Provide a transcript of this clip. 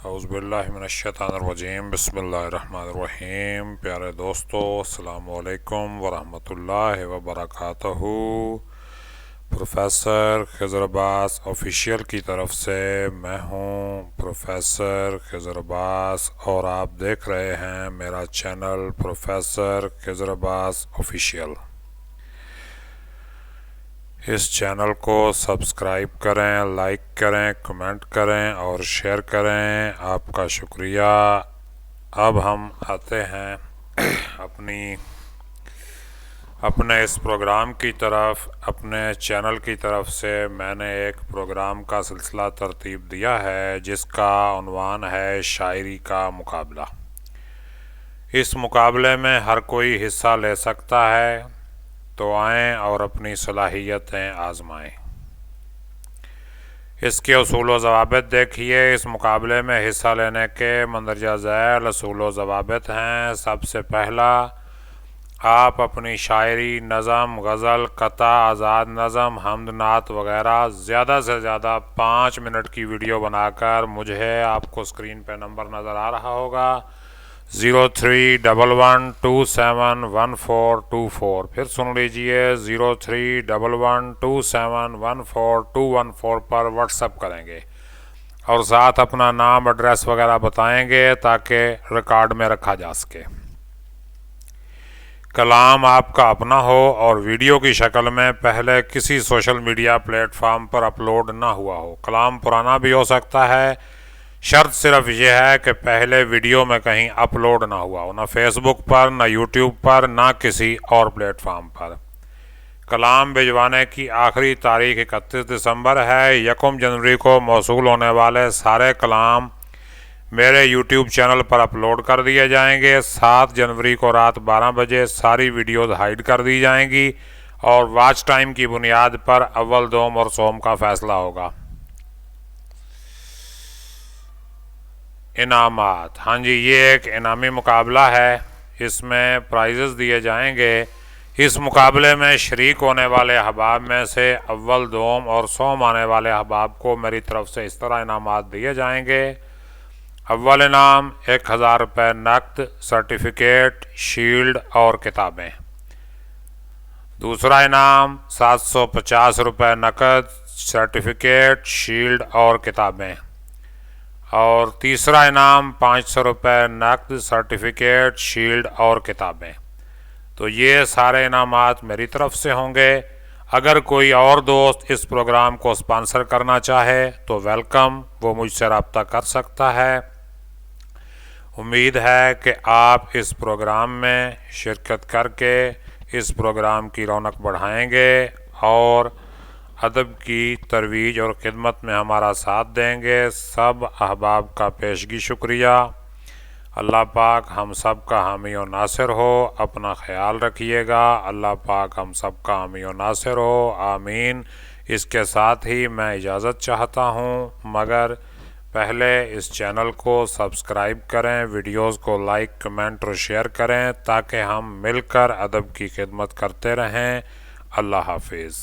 اعوذ باللہ من الشیطان الرجیم، بسم اللہ الرحمن الرحیم۔ پیارے دوستو، السلام علیکم ورحمۃ اللہ وبرکاتہ۔ پروفیسر خضر عباس آفیشیل کی طرف سے میں ہوں پروفیسر خضر عباس، اور آپ دیکھ رہے ہیں میرا چینل پروفیسر خضر عباس آفیشیل۔ اس چینل کو سبسکرائب کریں، لائک کریں، کمنٹ کریں اور شیئر کریں، آپ کا شکریہ۔ اب ہم آتے ہیں اپنے اس پروگرام کی طرف۔ اپنے چینل کی طرف سے میں نے ایک پروگرام کا سلسلہ ترتیب دیا ہے جس کا عنوان ہے شاعری کا مقابلہ۔ اس مقابلے میں ہر کوئی حصہ لے سکتا ہے، تو آئیں اور اپنی صلاحیتیں آزمائیں۔ اس کے اصول و ضوابط دیکھیے۔ اس مقابلے میں حصہ لینے کے مندرجہ ذیل اصول و ضوابط ہیں۔ سب سے پہلا، آپ اپنی شاعری، نظم، غزل، قطع، آزاد نظم، حمد نعت وغیرہ زیادہ سے زیادہ 5 منٹ کی ویڈیو بنا کر مجھے، آپ کو اسکرین پہ نمبر نظر آ رہا ہوگا 0311271424، پھر سن لیجئے 0311271424 پر واٹس ایپ کریں گے اور ساتھ اپنا نام، ایڈریس وغیرہ بتائیں گے تاکہ ریکارڈ میں رکھا جا سکے۔ کلام آپ کا اپنا ہو اور ویڈیو کی شکل میں پہلے کسی سوشل میڈیا پلیٹ فارم پر اپلوڈ نہ ہوا ہو۔ کلام پرانا بھی ہو سکتا ہے، شرط صرف یہ ہے کہ پہلے ویڈیو میں کہیں اپلوڈ نہ ہوا ہو، نہ فیس بک پر، نہ یوٹیوب پر، نہ کسی اور پلیٹ فارم پر۔ کلام بھجوانے کی آخری تاریخ 31 دسمبر ہے۔ 1 جنوری کو موصول ہونے والے سارے کلام میرے یوٹیوب چینل پر اپلوڈ کر دیے جائیں گے۔ 7 جنوری کو رات 12 بجے ساری ویڈیوز ہائیڈ کر دی جائیں گی اور واچ ٹائم کی بنیاد پر اول، دوم اور سوم کا فیصلہ ہوگا۔ انعامات، ہاں جی، یہ ایک انعامی مقابلہ ہے، اس میں پرائزز دیے جائیں گے۔ اس مقابلے میں شریک ہونے والے احباب میں سے اول، دوم اور سوم آنے والے احباب کو میری طرف سے اس طرح انعامات دیے جائیں گے۔ اول انعام 1000 روپے نقد، سرٹیفکیٹ، شیلڈ اور کتابیں۔ دوسرا انعام 750 روپے نقد، سرٹیفکیٹ، شیلڈ اور کتابیں۔ اور تیسرا انعام 500 روپے نقد، سرٹیفکیٹ، شیلڈ اور کتابیں۔ تو یہ سارے انعامات میری طرف سے ہوں گے۔ اگر کوئی اور دوست اس پروگرام کو سپانسر کرنا چاہے تو ویلکم، وہ مجھ سے رابطہ کر سکتا ہے۔ امید ہے کہ آپ اس پروگرام میں شرکت کر کے اس پروگرام کی رونق بڑھائیں گے اور ادب کی ترویج اور خدمت میں ہمارا ساتھ دیں گے۔ سب احباب کا پیشگی شکریہ۔ اللہ پاک ہم سب کا حامی و ناصر ہو۔ اپنا خیال رکھیے گا۔ اللہ پاک ہم سب کا حامی و ناصر ہو، آمین۔ اس کے ساتھ ہی میں اجازت چاہتا ہوں، مگر پہلے اس چینل کو سبسکرائب کریں، ویڈیوز کو لائک، کمنٹ اور شیئر کریں تاکہ ہم مل کر ادب کی خدمت کرتے رہیں۔ اللہ حافظ۔